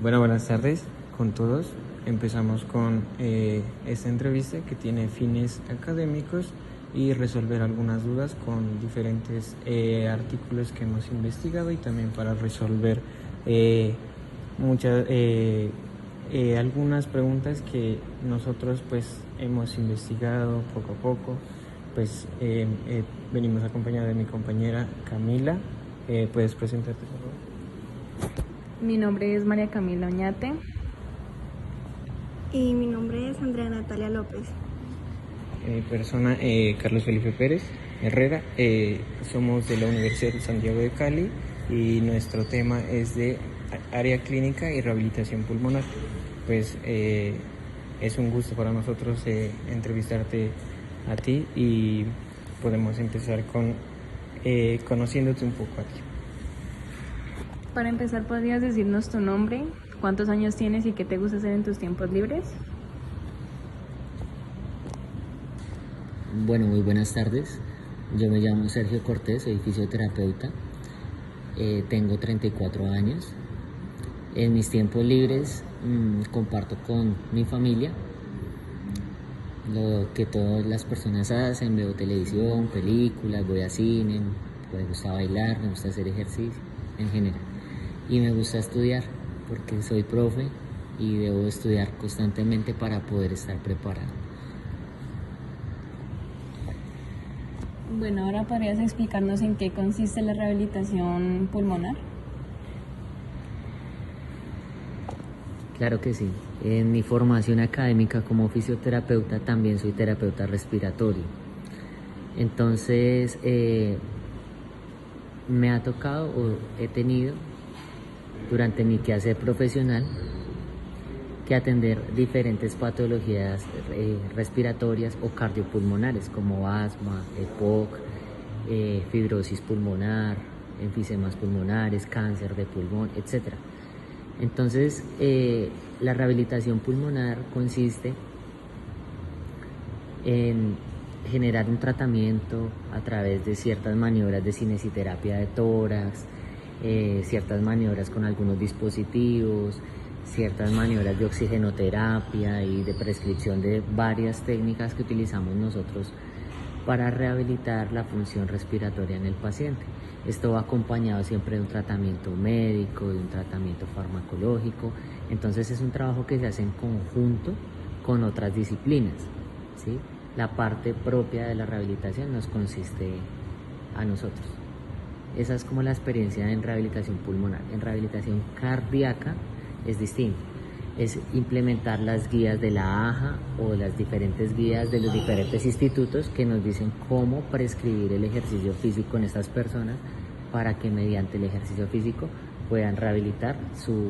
Bueno, buenas tardes con todos. Empezamos con esta entrevista que tiene fines académicos y resolver algunas dudas con diferentes artículos que hemos investigado y también para resolver muchas algunas preguntas que nosotros pues hemos investigado poco a poco. Pues venimos acompañados de mi compañera Camila. ¿Puedes presentarte, por favor? Mi nombre es María Camila Oñate. Y mi nombre es Andrea Natalia López. Persona Carlos Felipe Pérez Herrera. Somos de la Universidad de Santiago de Cali y nuestro tema es de área clínica y rehabilitación pulmonar. Pues es un gusto para nosotros entrevistarte a ti y podemos empezar con conociéndote un poco a ti. Para empezar, ¿podrías decirnos tu nombre, cuántos años tienes y qué te gusta hacer en tus tiempos libres? Bueno, muy buenas tardes. Yo me llamo Sergio Cortés, soy fisioterapeuta. Tengo 34 años. En mis tiempos libres comparto con mi familia lo que todas las personas hacen. Veo televisión, películas, voy a cine, me gusta bailar, me gusta hacer ejercicio en general. Y me gusta estudiar porque soy profe y debo estudiar constantemente para poder estar preparado. Bueno, ahora podrías explicarnos en qué consiste la rehabilitación pulmonar. Claro que sí. En mi formación académica como fisioterapeuta también soy terapeuta respiratorio. Entonces me ha tocado o he tenido durante mi quehacer profesional que atender diferentes patologías respiratorias o cardiopulmonares como asma, EPOC, fibrosis pulmonar, enfisemas pulmonares, cáncer de pulmón, etc. Entonces, la rehabilitación pulmonar consiste en generar un tratamiento a través de ciertas maniobras de cinesiterapia de tórax, ciertas maniobras con algunos dispositivos, ciertas maniobras de oxigenoterapia y de prescripción de varias técnicas que utilizamos nosotros para rehabilitar la función respiratoria en el paciente. Esto va acompañado siempre de un tratamiento médico, de un tratamiento farmacológico. Entonces es un trabajo que se hace en conjunto con otras disciplinas, ¿sí? La parte propia de la rehabilitación nos consiste a nosotros. Esa es como la experiencia en rehabilitación pulmonar. En rehabilitación cardíaca es distinto. Es implementar las guías de la AJA o las diferentes guías de los diferentes institutos que nos dicen cómo prescribir el ejercicio físico en estas personas para que mediante el ejercicio físico puedan rehabilitar su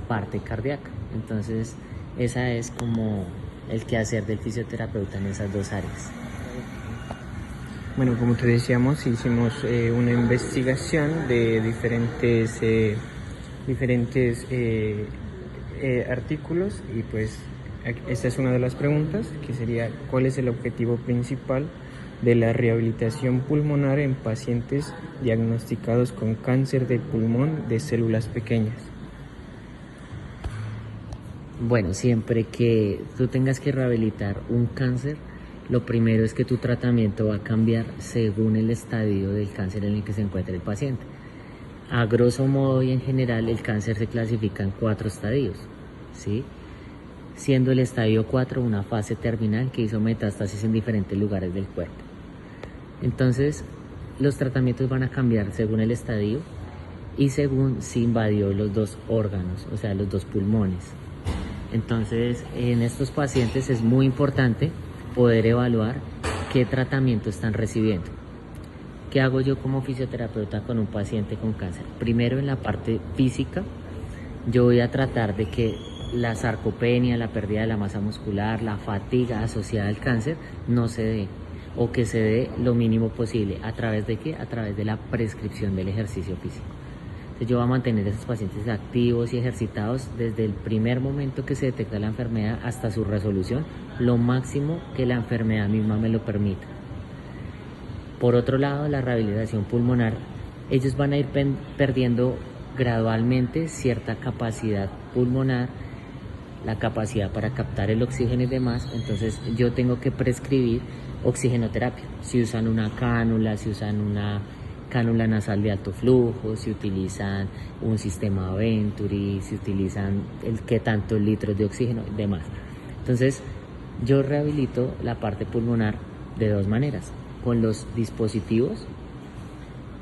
parte cardíaca. Entonces, esa es como el quehacer del fisioterapeuta en esas dos áreas. Bueno, como te decíamos, hicimos una investigación de diferentes artículos y pues esta es una de las preguntas que sería ¿cuál es el objetivo principal de la rehabilitación pulmonar en pacientes diagnosticados con cáncer de pulmón de células pequeñas? Bueno, siempre que tú tengas que rehabilitar un cáncer, lo primero es que tu tratamiento va a cambiar según el estadio del cáncer en el que se encuentra el paciente. A grosso modo y en general el cáncer se clasifica en 4 estadios, ¿sí? Siendo el estadio 4 una fase terminal que hizo metástasis en diferentes lugares del cuerpo. Entonces, los tratamientos van a cambiar según el estadio y según si invadió los 2 órganos, o sea, los 2 pulmones. Entonces, en estos pacientes es muy importante poder evaluar qué tratamiento están recibiendo. ¿Qué hago yo como fisioterapeuta con un paciente con cáncer? Primero, en la parte física, yo voy a tratar de que la sarcopenia, la pérdida de la masa muscular, la fatiga asociada al cáncer no se dé, o que se dé lo mínimo posible. ¿A través de qué? A través de la prescripción del ejercicio físico. Entonces yo voy a mantener a esos pacientes activos y ejercitados desde el primer momento que se detecta la enfermedad hasta su resolución, lo máximo que la enfermedad misma me lo permita. Por otro lado, la rehabilitación pulmonar, ellos van a ir perdiendo gradualmente cierta capacidad pulmonar, la capacidad para captar el oxígeno y demás. Entonces yo tengo que prescribir oxigenoterapia. Si usan una cánula, si usan una cánula nasal de alto flujo, si utilizan un sistema Venturi, si utilizan qué tantos litros de oxígeno y demás. Entonces yo rehabilito la parte pulmonar de dos maneras: con los dispositivos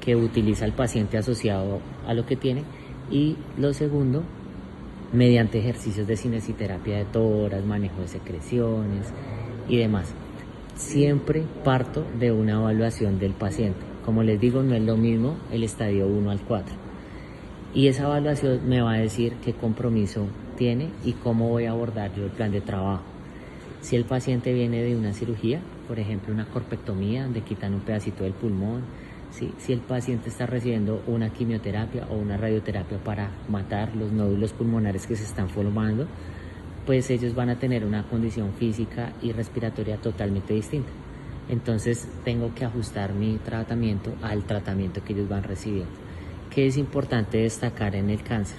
que utiliza el paciente asociado a lo que tiene, y lo segundo, mediante ejercicios de cinesiterapia de tórax, manejo de secreciones y demás. Siempre parto de una evaluación del paciente. Como les digo, no es lo mismo el estadio 1 al 4. Y esa evaluación me va a decir qué compromiso tiene y cómo voy a abordar yo el plan de trabajo. Si el paciente viene de una cirugía, por ejemplo una corpectomía, donde quitan un pedacito del pulmón, si el paciente está recibiendo una quimioterapia o una radioterapia para matar los nódulos pulmonares que se están formando, pues ellos van a tener una condición física y respiratoria totalmente distinta. Entonces tengo que ajustar mi tratamiento al tratamiento que ellos van recibiendo. ¿Qué es importante destacar en el cáncer?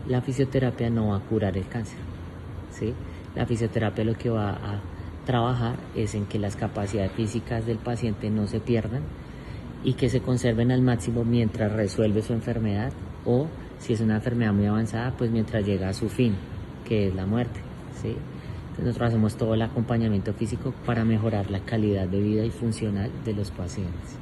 La fisioterapia no va a curar el cáncer, ¿sí? La fisioterapia lo que va a trabajar es en que las capacidades físicas del paciente no se pierdan y que se conserven al máximo mientras resuelve su enfermedad, o si es una enfermedad muy avanzada, pues mientras llega a su fin, que es la muerte, ¿sí? Entonces nosotros hacemos todo el acompañamiento físico para mejorar la calidad de vida y funcional de los pacientes.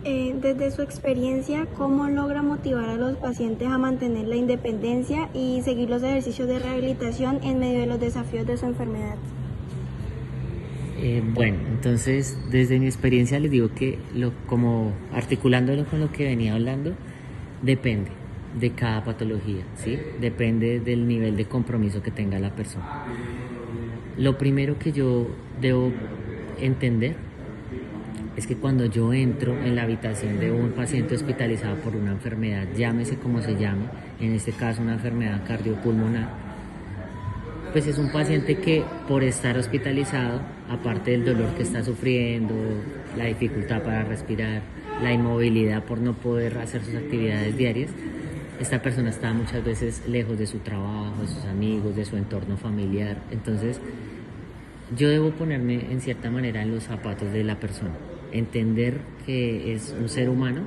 Desde su experiencia, ¿cómo logra motivar a los pacientes a mantener la independencia y seguir los ejercicios de rehabilitación en medio de los desafíos de su enfermedad? Bueno, entonces desde mi experiencia les digo que como articulándolo con lo que venía hablando, depende de cada patología, ¿sí? Depende del nivel de compromiso que tenga la persona. Lo primero que yo debo entender es que cuando yo entro en la habitación de un paciente hospitalizado por una enfermedad, llámese como se llame, en este caso una enfermedad cardiopulmonar, pues es un paciente que por estar hospitalizado, aparte del dolor que está sufriendo, la dificultad para respirar, la inmovilidad por no poder hacer sus actividades diarias, esta persona está muchas veces lejos de su trabajo, de sus amigos, de su entorno familiar. Entonces yo debo ponerme en cierta manera en los zapatos de la persona, entender que es un ser humano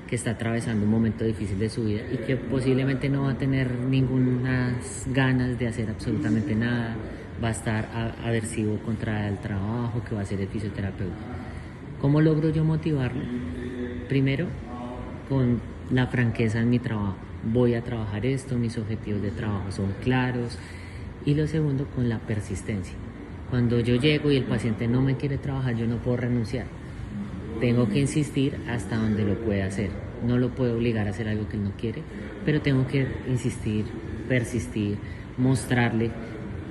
que está atravesando un momento difícil de su vida y que posiblemente no va a tener ninguna ganas de hacer absolutamente nada, va a estar aversivo contra el trabajo que va a hacer el fisioterapeuta. ¿Cómo logro yo motivarlo? Primero, con la franqueza en mi trabajo. Voy a trabajar esto, mis objetivos de trabajo son claros. Y lo segundo, con la persistencia. Cuando yo llego y el paciente no me quiere trabajar, yo no puedo renunciar. Tengo que insistir hasta donde lo pueda hacer. No lo puedo obligar a hacer algo que él no quiere, pero tengo que insistir, persistir, mostrarle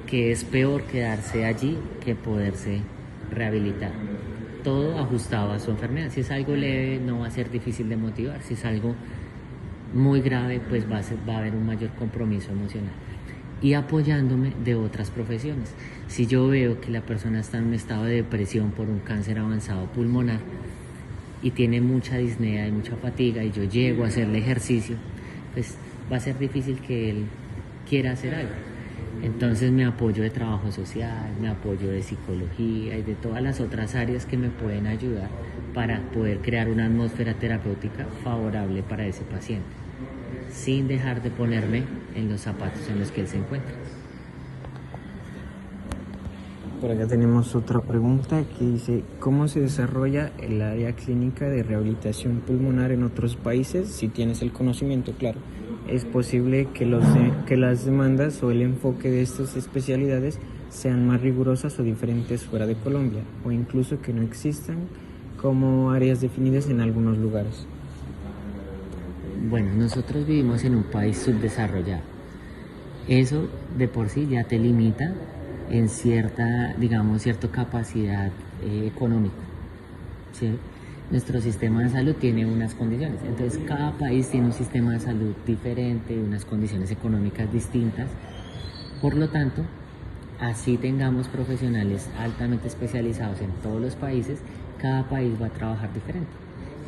que es peor quedarse allí que poderse rehabilitar. Todo ajustado a su enfermedad. Si es algo leve, no va a ser difícil de motivar. Si es algo muy grave, pues va a haber un mayor compromiso emocional. Y apoyándome de otras profesiones. Si yo veo que la persona está en un estado de depresión por un cáncer avanzado pulmonar y tiene mucha disnea y mucha fatiga, y yo llego a hacerle ejercicio, pues va a ser difícil que él quiera hacer algo. Entonces me apoyo de trabajo social, me apoyo de psicología y de todas las otras áreas que me pueden ayudar para poder crear una atmósfera terapéutica favorable para ese paciente, sin dejar de ponerme en los zapatos en los que él se encuentra. Por acá tenemos otra pregunta que dice: ¿cómo se desarrolla el área clínica de rehabilitación pulmonar en otros países? Si tienes el conocimiento, claro. ¿Es posible que las demandas o el enfoque de estas especialidades sean más rigurosas o diferentes fuera de Colombia, o incluso que no existan como áreas definidas en algunos lugares? Bueno, nosotros vivimos en un país subdesarrollado. Eso de por sí ya te limita en cierta capacidad económica, ¿sí? Nuestro sistema de salud tiene unas condiciones, entonces cada país tiene un sistema de salud diferente, unas condiciones económicas distintas. Por lo tanto, así tengamos profesionales altamente especializados en todos los países, cada país va a trabajar diferente.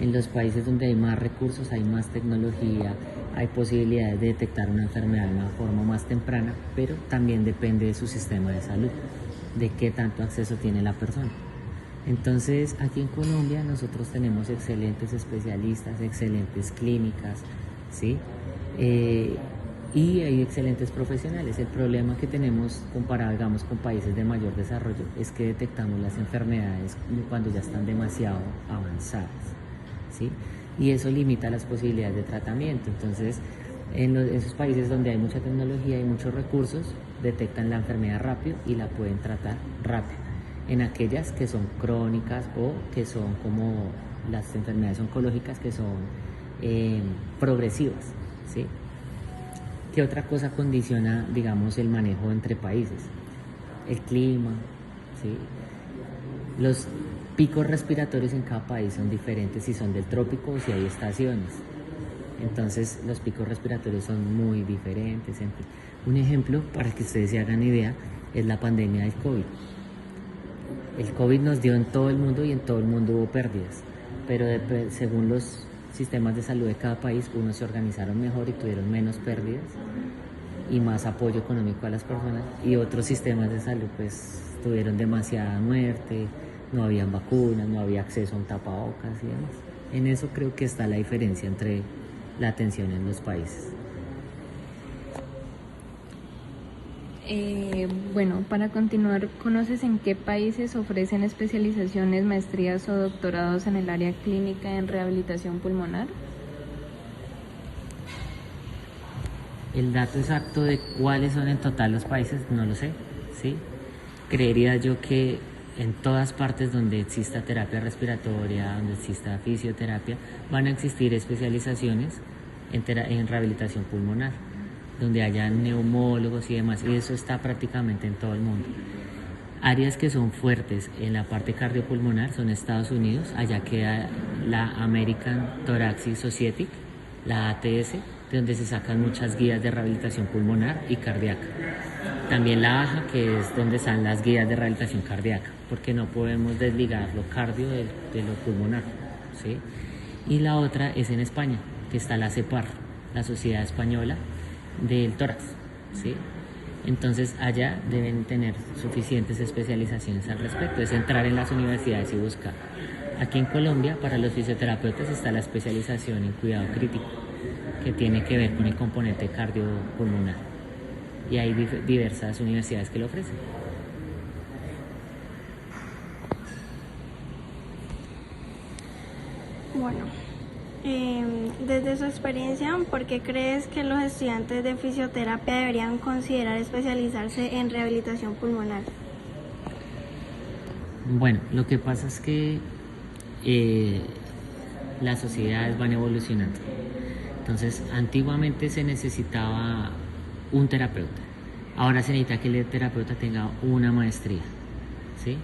En los países donde hay más recursos, hay más tecnología, hay posibilidades de detectar una enfermedad de una forma más temprana, pero también depende de su sistema de salud, de qué tanto acceso tiene la persona. Entonces, aquí en Colombia nosotros tenemos excelentes especialistas, excelentes clínicas, ¿sí? Y hay excelentes profesionales. El problema que tenemos comparado, digamos, con países de mayor desarrollo es que detectamos las enfermedades cuando ya están demasiado avanzadas, ¿sí? Y eso limita las posibilidades de tratamiento. Entonces, en esos países donde hay mucha tecnología y muchos recursos, detectan la enfermedad rápido y la pueden tratar rápido. En aquellas que son crónicas o que son como las enfermedades oncológicas que son progresivas, ¿sí? ¿Qué otra cosa condiciona, digamos, el manejo entre países? El clima, ¿sí? Los picos respiratorios en cada país son diferentes, si son del trópico o si hay estaciones. Entonces, los picos respiratorios son muy diferentes. Un ejemplo, para que ustedes se hagan idea, es la pandemia del COVID. El COVID nos dio en todo el mundo y en todo el mundo hubo pérdidas, pero según los sistemas de salud de cada país, unos se organizaron mejor y tuvieron menos pérdidas y más apoyo económico a las personas, y otros sistemas de salud pues tuvieron demasiada muerte, no habían vacunas, no había acceso a un tapabocas y demás. En eso creo que está la diferencia entre la atención en los países. Bueno, para continuar, ¿conoces en qué países ofrecen especializaciones, maestrías o doctorados en el área clínica en rehabilitación pulmonar? El dato exacto de cuáles son en total los países no lo sé, ¿sí? Creería yo que en todas partes donde exista terapia respiratoria, donde exista fisioterapia, van a existir especializaciones en rehabilitación pulmonar, donde haya neumólogos y demás, y eso está prácticamente en todo el mundo. Áreas que son fuertes en la parte cardiopulmonar son Estados Unidos, allá queda la American Thoracic Society, la ATS, de donde se sacan muchas guías de rehabilitación pulmonar y cardíaca. También la AJA, que es donde están las guías de rehabilitación cardíaca, porque no podemos desligar lo cardio de lo pulmonar, ¿sí? Y la otra es en España, que está la CEPAR, la Sociedad Española del Tórax, ¿sí? Entonces allá deben tener suficientes especializaciones al respecto, es entrar en las universidades y buscar. Aquí en Colombia, para los fisioterapeutas está la especialización en cuidado crítico, que tiene que ver con el componente cardiopulmonar, y hay diversas universidades que lo ofrecen. Bueno, desde su experiencia, ¿por qué crees que los estudiantes de fisioterapia deberían considerar especializarse en rehabilitación pulmonar? Bueno, lo que pasa es que las sociedades van evolucionando. Entonces, antiguamente se necesitaba un terapeuta. Ahora se necesita que el terapeuta tenga una maestría, ¿sí?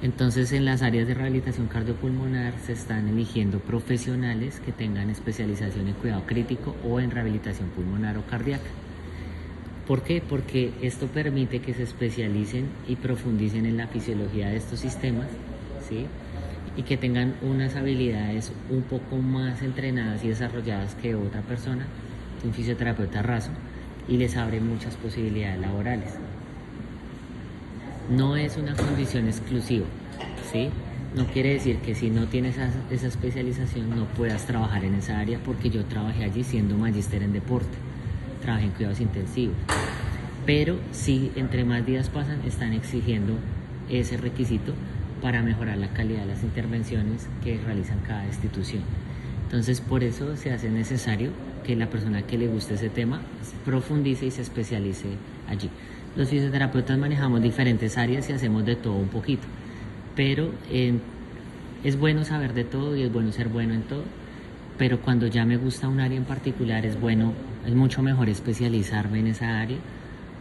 Entonces, en las áreas de rehabilitación cardiopulmonar se están eligiendo profesionales que tengan especialización en cuidado crítico o en rehabilitación pulmonar o cardíaca. ¿Por qué? Porque esto permite que se especialicen y profundicen en la fisiología de estos sistemas, ¿sí? Y que tengan unas habilidades un poco más entrenadas y desarrolladas que otra persona, un fisioterapeuta raso, y les abre muchas posibilidades laborales. No es una condición exclusiva, ¿sí? No quiere decir que si no tienes esa especialización no puedas trabajar en esa área, porque yo trabajé allí siendo magíster en deporte, trabajé en cuidados intensivos, pero sí, entre más días pasan, están exigiendo ese requisito para mejorar la calidad de las intervenciones que realizan cada institución. Entonces, por eso se hace necesario que la persona que le guste ese tema profundice y se especialice allí. Los fisioterapeutas manejamos diferentes áreas y hacemos de todo un poquito, pero es bueno saber de todo y es bueno ser bueno en todo, pero cuando ya me gusta un área en particular es mucho mejor especializarme en esa área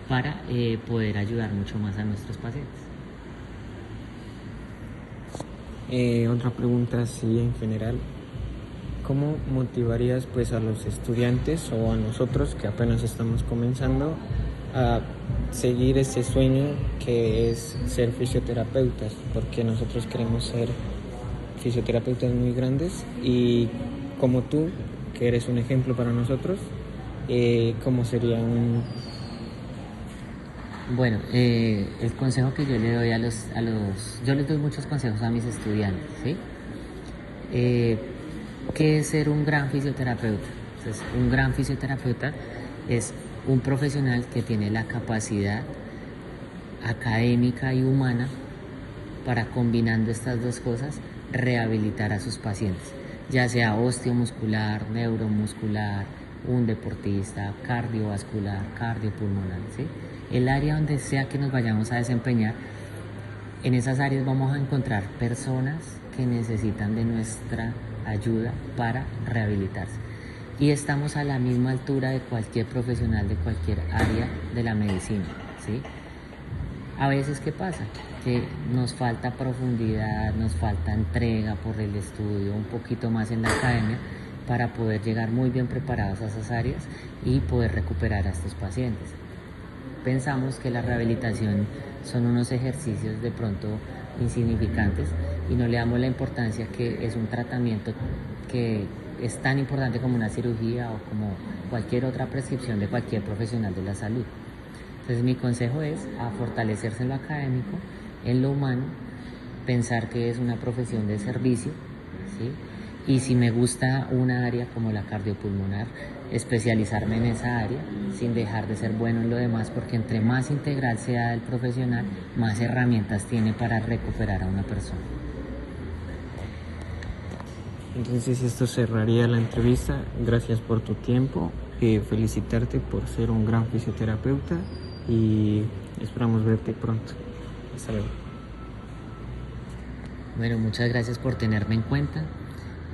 para poder ayudar mucho más a nuestros pacientes. Otra pregunta así en general, ¿cómo motivarías pues a los estudiantes o a nosotros que apenas estamos comenzando a seguir ese sueño que es ser fisioterapeutas? Porque nosotros queremos ser fisioterapeutas muy grandes y como tú, que eres un ejemplo para nosotros, ¿cómo sería un...? Bueno, el consejo que yo le doy yo les doy muchos consejos a mis estudiantes, ¿sí? ¿Qué es ser un gran fisioterapeuta? Entonces, un gran fisioterapeuta es un profesional que tiene la capacidad académica y humana para, combinando estas dos cosas, rehabilitar a sus pacientes, ya sea osteomuscular, neuromuscular, un deportista, cardiovascular, cardiopulmonar, ¿sí? El área donde sea que nos vayamos a desempeñar, en esas áreas vamos a encontrar personas que necesitan de nuestra ayuda para rehabilitarse. Y estamos a la misma altura de cualquier profesional de cualquier área de la medicina, ¿sí? A veces, ¿qué pasa? Que nos falta profundidad, nos falta entrega por el estudio, un poquito más en la academia, para poder llegar muy bien preparados a esas áreas y poder recuperar a estos pacientes. Pensamos que la rehabilitación son unos ejercicios de pronto insignificantes y no le damos la importancia que es un tratamiento que es tan importante como una cirugía o como cualquier otra prescripción de cualquier profesional de la salud. Entonces mi consejo es a fortalecerse en lo académico, en lo humano, pensar que es una profesión de servicio, ¿sí? Y si me gusta una área como la cardiopulmonar, especializarme en esa área sin dejar de ser bueno en lo demás, porque entre más integral sea el profesional, más herramientas tiene para recuperar a una persona. Entonces esto cerraría la entrevista. Gracias por tu tiempo, felicitarte por ser un gran fisioterapeuta y esperamos verte pronto. Hasta luego. Bueno, muchas gracias por tenerme en cuenta.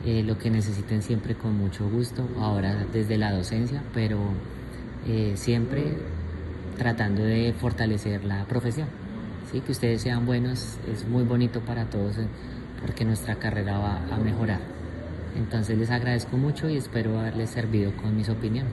Lo que necesiten siempre con mucho gusto, ahora desde la docencia, pero siempre tratando de fortalecer la profesión, ¿sí? Que ustedes sean buenos es muy bonito para todos, porque nuestra carrera va a mejorar. Entonces les agradezco mucho y espero haberles servido con mis opiniones.